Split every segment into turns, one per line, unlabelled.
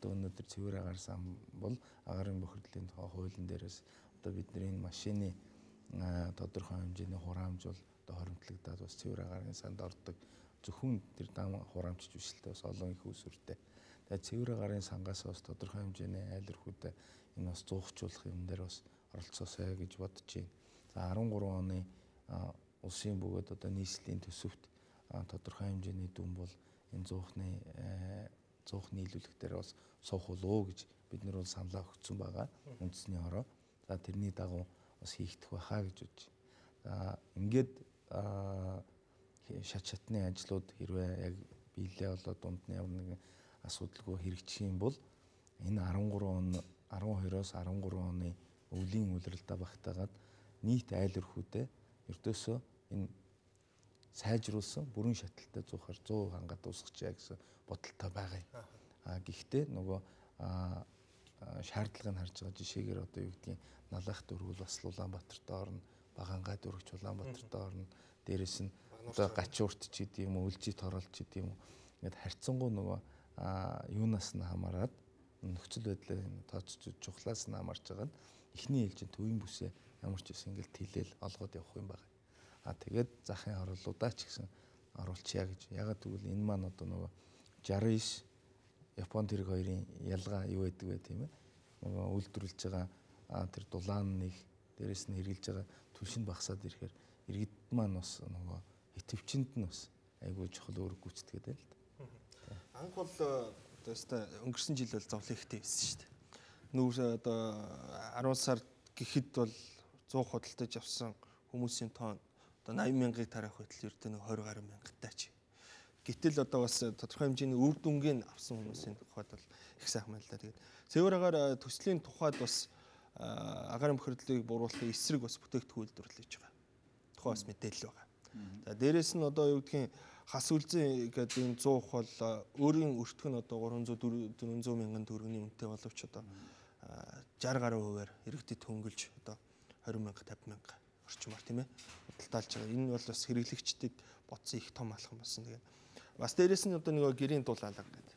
одоо өнөөдөр цэвэр агаар сан бол агаарын бохирдлын тухай хуулийн дээрээс одоо бидний машины тодорхой хэмжээний хураамж бол одоо хоримтлагдаад бас цэвэр агаарын санд ордог. Зөвхөн тэр дан хураамжч биш л бас олон их усүртэй. Тэгээд цэвэр агаарын сангаас бас тодорхой хэмжээний айл өрхүүдэд энэ бас зуухжуулах юм дээр бас оролцоосой гэж бодож байна. За 13 оны улсын бөгөөд одоо нийслэлийн төсөвт тодорхой хэмжээний дүн бол энэ зуухны нийлүүлэх дээр бас суух болов гэж бид нар бол саналаа өгсөн байгаа үндэсний хороо. За тэрний дагуу бас хийгдэх байхаа гэж бодож. За ингээд шатны ажлууд хэрвээ яг биелээ болоод дунд нь ямар нэгэн асуудалгүй хэрэгжих юм бол энэ 12-оос 13 оны өвлийн улиралдаа багтаагаад нийт айл өрхүүдэд ердөөсөө энэ сайжруулсан бүрэн шаталтай зуухаар 100 ханга дуусгачаа гэсэн бодолтой байгаа юм. Гэхдээ нөгөө шаардлагыг харж байгаа жишээгээр одоо юу гэдгийг налах дөрвөл бас Улаанбаатарт орно, Багангай дөрвч Улаанбаатарт орно, дээрэс нь одоо Гачуурт ч гэдэг юм уу, Үлжит оролт ч гэдэг юм уу. Ингээд харьцангуй нөгөө юунаас нь хамаарат нөхцөл байдлын тооцож чухлаас нь хамаарч байгаа нь эхний ээлжийн төвийн бүсээ ямар ч үс ингээд хилээл олгоод явах юм байна. Тэгээд захын хорлуудаа ч гэсэн оруулчихъя гэж. Ягаад гэвэл энэ маань одоо нөгөө 69 Япон тэрэг хоёрын ялгаа юу байдаг вэ тийм ээ? Нөгөө үйлдвэрлэж байгаа тэр дулаан нэг дээрэс нь хэрглэж байгаа түлшинд багасаад ирэхээр иргэд маань бас нөгөө хэтвчэнд нь бас айгүй чухал үүрэг гүйцэтгээд байна л да.
Анх бол одоо өнгөрсөн жил бол зовлон ихтэй байсан шүү дээ. Нүүр одоо 10 сар гэхэд бол 100 худалдаж авсан хүмүүсийн тоон одоо 80 мянгаыг тараах байтал ердөө 20 гаруй мянгаттай ч. Гэтэл одоо бас тодорхой хэмжээний үр дүнгийн авсан хүмүүсийн тухайд бол их сайхан байна л да. Тэгээд цэвэр агаар төслийн тухайд бас агаарын бохирдлыг бууруулахын эсрэг бас бүтээгдэхүүн үйлдвэрлэж байгаа. Тухайн бас мэдээлэл байгаа. За дээрэс нь одоо юу гэдгийг хас үлзэн гэдэг энэ 100 бол өөрийн өртөх нь одоо 300 мянган төгрөгийн үнэтэй боловч одоо 60 гаруй хувиар иргэдэд хөнгөлж одоо 20 мянга 50 мянга орчмоор тийм ээ худалдаалж байгаа. Энэ бол бас хэрэглэгчдэд бодсон их том алхам болсон. Тэгээд бас дээрэс нь одоо нэг гэрийн дулаалга гэдэг.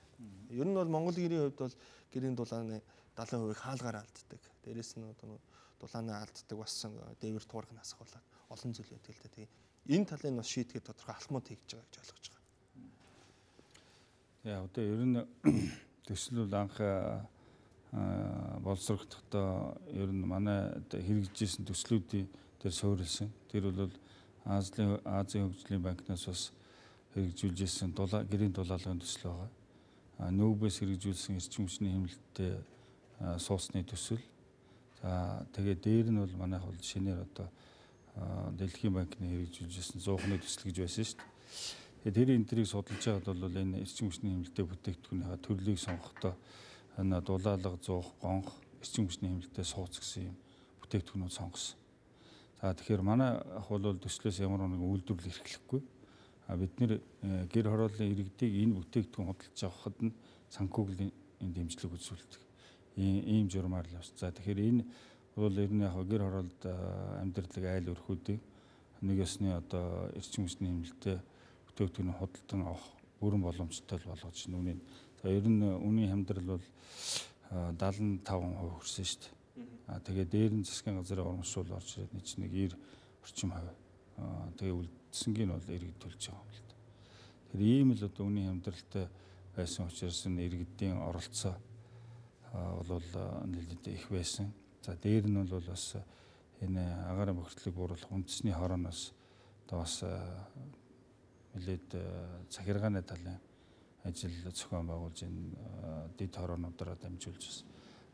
Ер нь бол Монгол гэрийн хувьд бол гэрийн дулааны 70% хаалгаар алддаг. Дээрэс нь одоо дулааны алддаг бас дээвэр туураг насах болоод олон зүйл байдаг л да. Тэгээд энэ талын бас шийдгээд тодорхой алхмууд хийж байгаа гэж ойлгож байгаа.
Яа одоо ер нь төсөл анх боловсрогдохдоо ер нь манай хэрэгжижсэн төслүүдийн дээр суурилсан. Тэр бол Азийн хөгжлийн банкнаас бас хэрэгжүүлжсэн гэрийн дулаалгын төсөл байгаа. Нүүбээс хэрэгжүүлсэн эрчим хүчний хэмнэлттэй суусны төсөл. За тэгээд дээр нь бол манайх бол шинээр одоо Дэлхийн банкны хэрэгжүүлжсэн 100-ны төсөл гэж байсан шүү дээ. Тэр энэ төрийг судалж байгаад бол энэ эрчим хүчний хэмнэлттэй бүтээгдэхүүнийхээ төрлийг сонгохдоо энэ дулаалга, зуух, гонх, эрчим хүчний хэмнэлттэй сууц гэсэн юм бүтээгдэхүүнүүд сонгосон. За тэгэхээр манай бол төслөөс ямар нэгэн үйлдвэрлэл эрхлэхгүй. Бид нэр гэр хорооллын иргэдийг энэ бүтээгдэхүүн худалдаж авахад нь санхүүгийн дэмжлэг үзүүлдэг. Ийм журмаар л явсан. За тэгэхээр энэ бол ер нь яг гэр хороолд амьдралыг айл өрхүүдийг нэг ёсны одоо эрчим хүчний хэмнэлттэй бүтээгдэхүүн худалдан авах бүрэн боломжтой болгож нүуний. За ер нь үнийн хямдрал бол 75% хүрсэн шүү дээ. Тэгээ дээр нь засгийн газрын урамшуул орж ирээд нэг 90 орчим хувь. Тэгээ үлдсэнгийн бол иргэд төлж байгаа юм л да. Тэр ийм л одоо үнийн хямдралтай байсан учраас энэ иргэдийн оролцоо бол нэлээд их байсан. За дээр нь бол бас энэ агаарын бохирдлыг бууруулах үндэсний хорооноос одоо бас нэлээд захиргааны талын ажил зохион байгуулж энэ дэд хороонуудаараа дамжуулж бас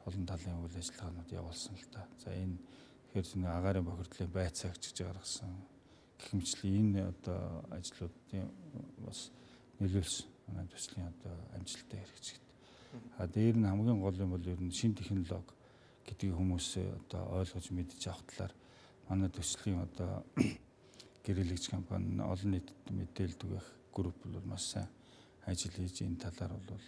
олон талын үйл ажиллагаанууд явуулсан л та. За энэ тэгэхээр агаарын бохирдлын байцаагч гэж гаргасан гэх мэтлийн энэ одоо ажлуудын бас нөлөөлсөн манай төслийн одоо амжилттай хэрэгжигдэ. Дээр нь хамгийн гол юм бол ер нь шин технологи гэдгийг хүмүүс одоо ойлгож мэдж авах талаар манай төслийн одоо гэрэлэгч компани олон нийтэд мэдээлэл түгээх групп бол маш сайн ажил хийж энэ талаар бол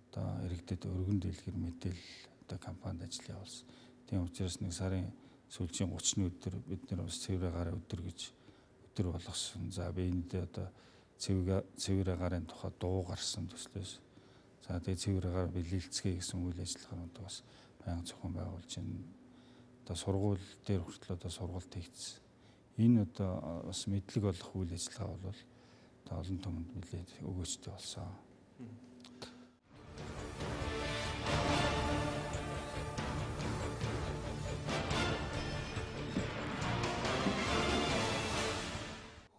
одоо иргэдэд өргөн дэлгэр мэдээлэл одоо компанид ажил явуулсан. Тийм учраас нэг сарын сүүлийн 30-ны өдөр бид нар бас цэвэр агаарын өдөр гэж өдөр болгосон. За би энд одоо цэвэр агаарын тухай дуу гарсан төслөөс За тэгээ цэвэрээр бэлэлцгээе гэсэн үйл ажиллагаанууд бас байнга зохион байгуулж байна. Одоо сургууль дээр хүртэл одоо сургалт хийгдсэн. Энэ одоо бас мэдлэг олох үйл ажиллагаа бол одоо олон түмэнд нэлээд өгөөжтэй болсон.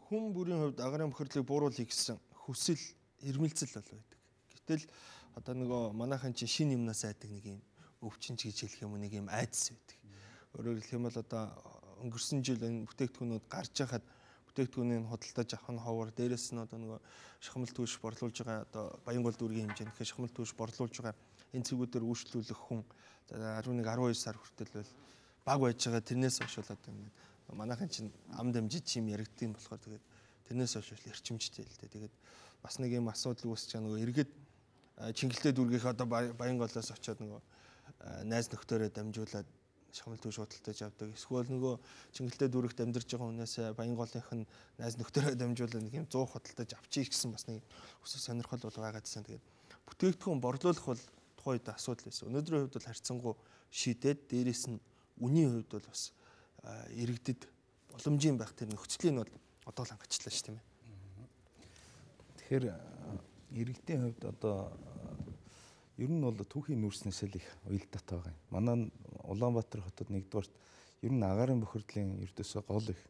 Хүн бүрийн хувьд агаарын бохирдлыг бууруулъя гэсэн хүсэл эрмэлзэл бол байдаг. Гэтэл одоо нөгөө манайхан чинь шин юмнаас айдаг нэг юм өвчнч гэж хэлэх юм уу, нэг юм айдас байдаг. Өөрөөр хэлэх юм бол одоо өнгөрсөн жил энэ бүтээгдэхүүнүүд гарч байхад бүтээгдэхүүнийг худалдаж авах нь ховор, дээрэс нь одоо нөгөө шахмал түүш борлуулж байгаа одоо Баянгол дүүргийн хэмжээнд тэгэхээр шахмал түүш борлуулж байгаа энэ цэгүүдээр үйлчлүүлэх хүн 11 12 сар хүртэл бол баг байж байгаа. Тэрнээс хойш бол одоо ингээд манайхан чинь ам дамжид чим яригдсан болохоор тэгээд тэрнээс хойш эрчимжтэй л дээ. Тэгээд бас нэг юм асуудал үүсэж байгаа нөгөө эргээд Чингэлтэй дүүргийнх одоо Баянголоос очиод нөгөө найз нөхдөөрөө дамжуулаад шахмал түүш худалдаж авдаг. Эсвэл нөгөө Чингэлтэй дүүрэгт амьдарч байгаа хүнээс Баянголынх нь найз нөхдөөрөө дамжуулаад нэг юм 100 худалдаж авчиж гэсэн бас нэг өсөх сонирхол бол байгаа гэсэн. Тэгээд бүтээгдэхүүн борлуулах бол тухайн үед асуудал байсан. Өнөөдрийн хувьд бол харьцангуй шийдээд дээрэс нь үнийн хувьд бол бас иргэдэд боломжийн байх тэр нөхцөлийг нь бол одоо л хангацлаа ш тийм ээ.
Тэгэхээр иргэдийн хувьд одоо ер нь бол түүхийн нүүрснээс л их уялдаатай байгаа юм. Манай Улаанбаатар хотод нэгдүгээрт ер нь агаарын бохирдлын ердөөсөө гол их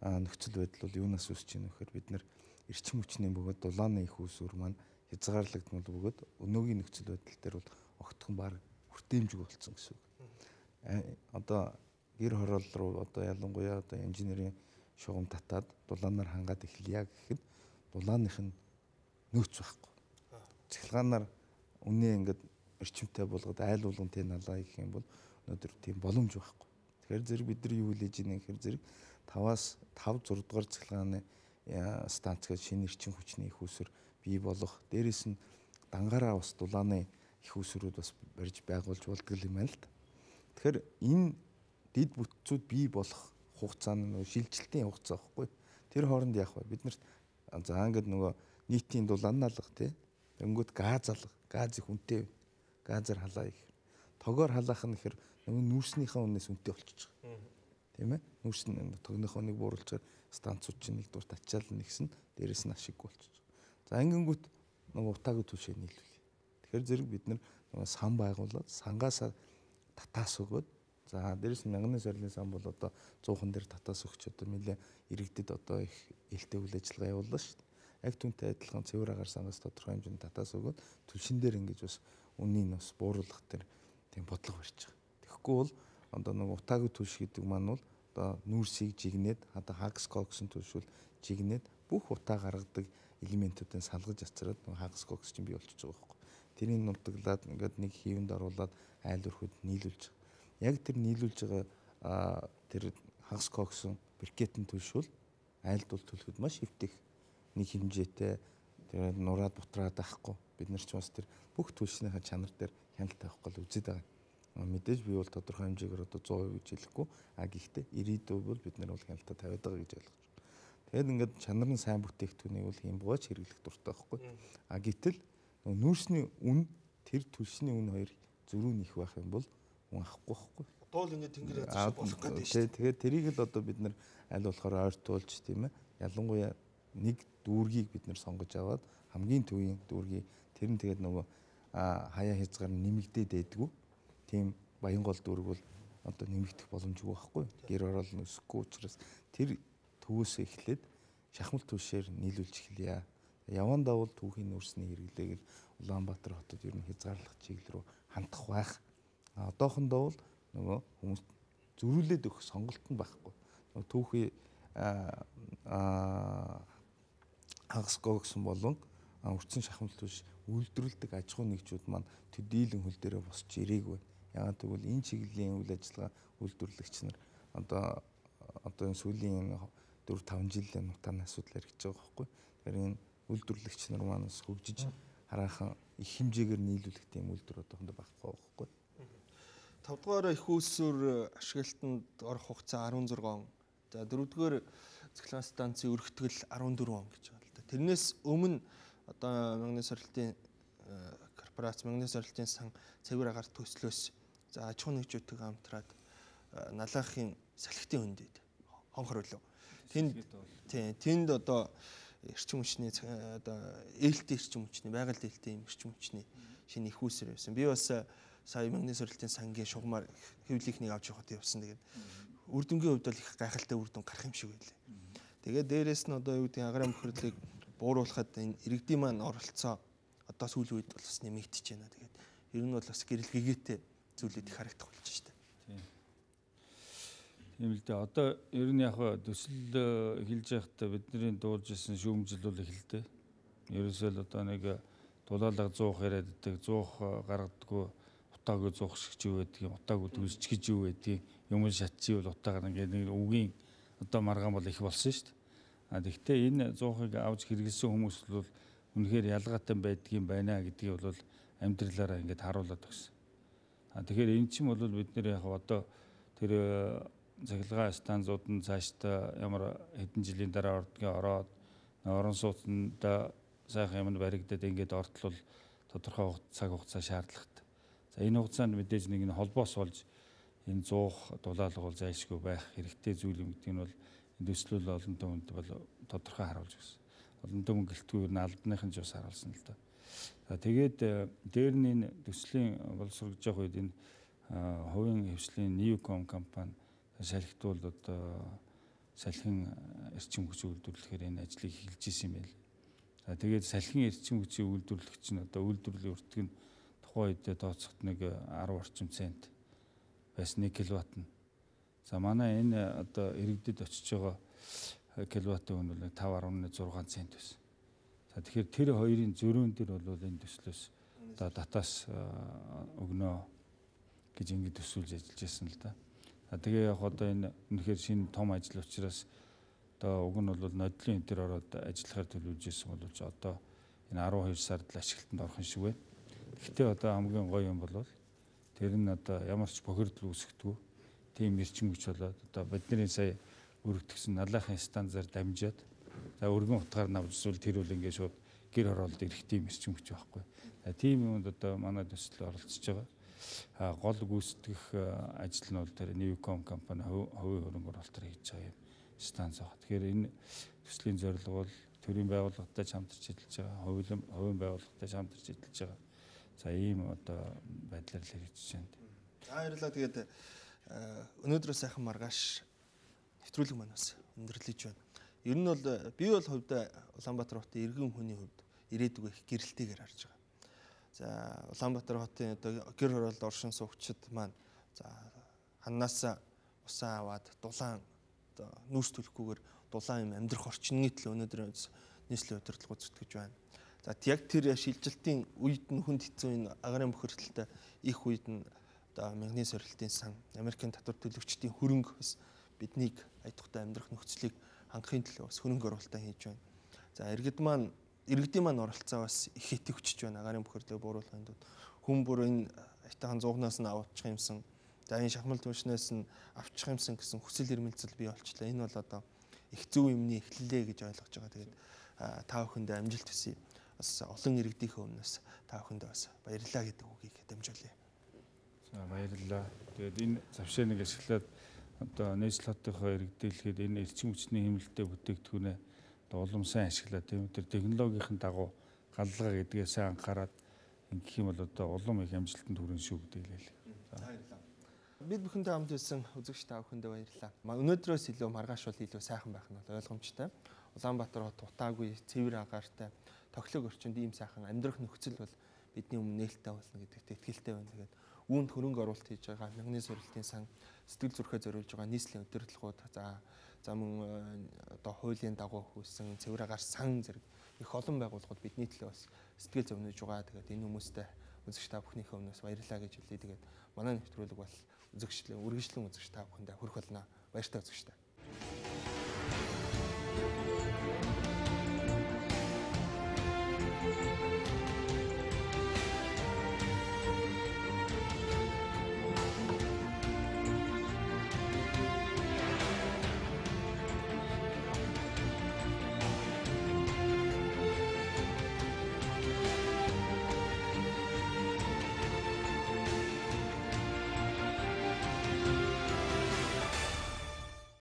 нөхцөл байдал бол юунаас үүсэж байна вэ гэхээр бид нэр эрчим хүчний бөгөөд дулааны их үүсвэр маань хязгаарлагдмал бөгөөд өнөөгийн нөхцөл байдал дээр бол огтхон баг хүртээмжиг болсон гэсэн үг. Одоо гэр хороол руу одоо ялангуяа одоо инженерийн шугам татаад дулаанаар хангаад эхлэе гэхэд дулааных нь нөөц байхгүй. Цахилгаанаар үнэ ингээд эрчимтэй болгоод айл болгон тэн алаа гэх юм бол өнөөдөр тийм боломж байхгүй. Тэгэхээр зэрэг бид нар юу хэлэж байна гэхээр зэрэг 5-аас 5 6 дугаар цахилгааны станцгээд шинэ эрчим хүчний их усүр бий болох. Дээрээс нь дангаараа бас дулааны их усүрүүд бас барьж байгуулж болдгол юм байна л та. Тэгэхээр энэ дид бүтцүүд бий болох хугацаа нь шилжилтийн хугацаа байхгүй. Тэр хооронд яах вэ? Бид нарт за ингээд нөгөө нийтийн дулаан алга тий. Өнгөт газ алга, газ их үнэтэй, газар халаа их. Тогоор халаах нь ихэр нөгөө нүүрснийхээ үнээс үнэтэй болчихж байгаа. Тийм ээ? Нүүрс нь тогныхоо нэг бууруулчаар станцууд чинь нэг дурт ачаал нэгсэн, дээрэс нь ашиг болчихж байгаа. За ингэнгүүт нөгөө утаагүй түвшээ нийлүүлээ. Тэгэхээр зэрэг бид нөгөө сан байгуулад сангаас татаас өгөөд за дээрэс нь мянганы сорилын сан бол одоо 100хан дээр татаас өгч одоо нэлээ иргэдэд одоо их ээлтэй үйл ажиллагаа явууллаа шүү дээ. Яг түүнтэй адилхан цэвэр агаар сангаас тодорхой хэмжээнд татаас өгөөд түлшин дээр ингэж бас үнийн бас бууруулах тэр тийм бодлого барьж байгаа. Тэгэхгүй бол одоо нэг утаагүй түлш гэдэг маань бол одоо нүүрсийг жигнээд одоо хагскоо гэсэн түлшүүл жигнээд бүх утаа гаргадаг элементүүдэн салгаж ацраад нэг хагскоо гэсэн чинь бий болчихж байгаа байхгүй. Тэрийг нутаглаад ингээд нэг хийвэнд оруулаад айл өрхөд нийлүүлж байгаа. Яг тэр нийлүүлж байгаа тэр хагскоо гэсэн брикетэн түлшүүл айлд бол төлөхөд маш хэвтэх нэг хэмжээтэй тэгээд нураад бутраад байхгүй. Бид нар ч бас тэр бүх түлшнийхээ чанар дээр хяналт тавихгүй л үзээд байгаа. Мэдээж би бол тодорхой хэмжээгээр одоо 100% гэж хэлэхгүй. Гэхдээ ирээдүйд бол бид нар бол хяналтаа тавиад байгаа гэж ойлгож байна. Тэгээд ингээд чанар нь сайн бүтээгдэхүүнийг бол хийм бууж хэрэглэх дуртай байхгүй. Гэтэл нүүрсний үн тэр түлшний үн хоёр зөрүү нэх байх юм бол хүн авахгүй байхгүй.
Одоо л ингээд тэнгэр язж болох гэдэг шүү дээ.
Тэгээд тэрийг л одоо бид нар аль болохоор ойртуулж тийм ээ. Ялангуяа нэг дүүргийг бид нэр сонгож аваад хамгийн төвийн дүүргийг тэр нь тэгээд нөгөө хаяа хязгаар нэмэгдээд байдгүй. Тийм Баянгол дүүрэг бол одоо нэмэгдэх боломжгүй байхгүй. Гэр орол нь өсөхгүй учраас тэр төвөөсөө эхлээд шахмал түвшээр нийлүүлж эхлэе. Явандаа бол түүхийн нүүрсний хэрэглээг Улаанбаатар хотод ер нь хязгаарлах чиглэл рүү хандах байх. Одоохондоо бол нөгөө хүмүүс зөрүүлээд өгөх сонголт нь байхгүй. Түүхий хагасгоо гэсэн болон өрцөн шахмал түвш үйлдвэрлэдэг аж ахуй нэгжүүд маань төдийлөн хөл дээрээ босч ирээгүй. Яагаад гэвэл энэ чиглэлийн үйл ажиллагаа үйлдвэрлэгч нар одоо энэ сүүлийн 4-5 жилийн нутааны асуудал яригдж байгаа байхгүй. Тэгэхээр энэ үйлдвэрлэгч нар маань хөгжиж хараахан их хэмжээгээр нийлүүлэх тийм үйлдвэр одоохондоо байхгүй байхгүй.
5 дугаар их үйлсүр ашиглалтанд орох хугацаа 16 он. За 4 дугаар цахилгаан станцын өргөтгөл 14 он гэж байна л да. Тэрнээс өмнө одоо мянганы сорилтын корпорац, мөнгөний сорилтын сан, цэвэр агаар төслөөс за аж ахуйн нэгжүүдтэй хамтраад налахын салхитын хөндөд хонхор үлээ. Тэнд одоо эрчим хүчний одоо ээлтэй эрчим хүчний байгаль ээлтэй эрчим хүчний шинэ их үүсвэр байсан. Би бас сая мөнгөний сорилтын сангийн шугамар хэвлэлийнхнийг авч явахад явсан. Тэгээд үр дүнгийн хувьд бол их гайхалтай үр дүн гарах юм шиг байлаа. Тэгээд дээрэс нь одоо юу гэдэг агаарын бохирлыг бууруулахад энэ иргэдийн маань оролцоо одоо сүүлийн үед бол бас нэмэгдэж байна. Тэгээд ер нь бол бас гэрэл гэгээтэй зүйлүүд их харагдах болж байна.
Тийм л дээ. Одоо ер нь яг төсөл эхэлж байхдаа бидний дуулж ирсэн шүүмжил бол эхэлдэг. Ерөөсөө л одоо нэг дулаалга 100 яриад байдаг, 100 гаргадаггүй утаагүй 100 шиг ч юу байдаг юм, утаагүй төсч гэж юу байдаг юм шатчи бол утаагаар ингээд нэг үгийн одоо маргаан бол их болсон шүү дээ. Тэгэхдээ энэ 100-ыг авч хэрэгэлсэн хүмүүс бол үнэхээр ялгаатай байдгийм байна гэдгийг бол амьдралаараа ингээд харуулдаг гэсэн. Тэгэхээр энэ ч юм бол бид нэр яг одоо тэр цахилгаан станцууд нь цаашдаа ямар хэдэн жилийн дараа ороод орон сууцнд сайхан юмд баригдаад ингээд ортлол тодорхой цаг хугацаа шаардлагатай. За энэ хугацаанд мэдээж нэг нь холбоос болж энэ 100 дулаалга бол зайлшгүй байх хэрэгтэй зүйл юм гэдэг нь бол энэ төслөл олон түмэнд бол тодорхой харуулж гисэн. Олон түмэн гэлтгүй ер нь албаныхын ч бас харуулсан л да. За тэгээд дээр нь энэ төслийн боловсрогдож явах үед энэ хувийн хвшлийн Newcom компани салхитууд одоо салхин эрчим хүч үйлдвэрлэхээр энэ ажлыг эхэлж исэн юм байл. За тэгээд салхин эрчим хүчийн үйлдвэрлэгч нь одоо үйлдвэрлэлийн өртөг нь тухайн үед тооцоход нэг 10 орчим цент байсан 1 киловатт нь. За манай энэ одоо иргэдэд очиж байгаа киловаттын үн бол 5.6 цент байсан. За тэгэхээр тэр хоёрын зөрүүн дээр бол энэ төслөөс одоо татаас өгнө гэж ингэ төсвөлж ажиллаж байсан л да. Тэгээ яг одоо энэ үнэхээр шинэ том ажил учраас одоо уг нь бол нодлын энэ төр ороод ажиллахаар төлөвлөж ирсэн боловч одоо энэ 12 сард л ашиглалтанд орох юм шиг байна. Гэхдээ одоо хамгийн гоё юм бол тэр нь одоо ямар ч бохирдол үүсгэдэггүй тийм эрчим хүч болоод одоо бидний сая өргөтгсөн налахын станцаар дамжаад за өргөн утгаар навж зүйл тэр үл ингээд шууд гэр хороолд ирэх тийм эрчим хүч байхгүй. Тийм юмд одоо манай төсөл оролцож байгаа. Гол гүйцэтгэх ажил нь бол тэр Newcom компани хувийн хөрөнгө оруулалтаар хийж байгаа юм станц байгаа. Тэгэхээр энэ төслийн зорилго бол төрийн байгууллагатай хамтарч ажиллаж байгаа, хувийн байгууллагатай хамтарч ажиллаж байгаа. За ийм одоо байдлаар л хэрэгжиж байна.
За баярлалаа. Тэгээд өнөөдрөөс сайхан маргааш нэвтрүүлэг маань бас өндөрлөж байна. Ер нь бол би бол хувьдаа Улаанбаатар хотын иргэн хүний хувьд ирээдүг их гэрэлтэйгээр харж байгаа. За Улаанбаатар хотын одоо гэр хороолд оршин суугчид маань за ханаас усаа аваад дулаан одоо нүүрс төлөхгүйгээр дулаан юм амьдрах орчны төлөө өнөөдөр нийслэлийн удирдлага үзэгдэж байна. За яг тэр шилжилтийн үед нь хүнд хэцүү энэ агаарын бохирдолтой их үед нь одоо мөнгөний сорилтын сан, Америкийн татвар төлөгчдийн хөрөнгө бас биднийг аятухтай амьдрах нөхцөлийг хангахын төлөө бас хөрөнгө оруулалтаа хийж байна. За иргэдийн маань оролцоо бас их идэвхжиж байна. Агаарын бохирдлыг бууруулахын тулд хүн бүр энэ айтайхан 100-наас нь авчих юмсан, за энэ шахмал түвшнээс нь авчих юмсан гэсэн хүсэл эрмэлзэл бий болчлаа. Энэ бол одоо их зөв юмны эхлэлээ гэж ойлгож байгаа. Тэгээд та бүхэндээ амжилт хүсье. Бас олон иргэдийнхээ өмнөөс та бүхэндээ бас баярлалаа гэдэг үгийг дамжуулъя.
За баярлалаа. Тэгээд энэ завшааныг ашиглаад одоо нийслэл хотынхоо иргэдэлгээд энэ эрчим хүчний хэмнэлттэй бүтээгдэхүүнээ улам сайн ашиглаад тийм тэр технологийн дагуу галлага гэдгээ сайн анхаарад ингэх юм бол одоо улам их амжилтанд хүрэн шүү гэдэг л. За
баярлалаа. Бид бүхэнтэй хамт байсан үзэгч та бүхэндээ баярлалаа. Өнөөдрөөс илүү маргааш бол илүү сайхан байх нь бол ойлгомжтой. Улаанбаатар хот утаагүй цэвэр агаартай тоглог орчинд ийм сайхан амьдрах нөхцөл бол бидний өмнө нээлттэй болно гэдэгт итгэлтэй байна. Тэгээд үүнд хөрөнгө оруулалт хийж байгаа мөнгөний сорилтын сан, сэтгэл зүрхээ зориулж байгаа нийслэлийн удирдлагууд, за мөн одоо хуулийн дагуу хөөсөн цэвэр агаар сан зэрэг их олон байгууллагууд бидний төлөө бас сэтгэл зовниж байгаа. Тэгээд энэ хүмүүстээ үзэгч та бүхнийхээ өмнөөс баярлалаа гэж хэлье. Тэгээд манай нэвтрүүлэг бол үргэлжлэн үзэгч та бүхэндээ хүрэх болно. Баяртай үзэгчтэй.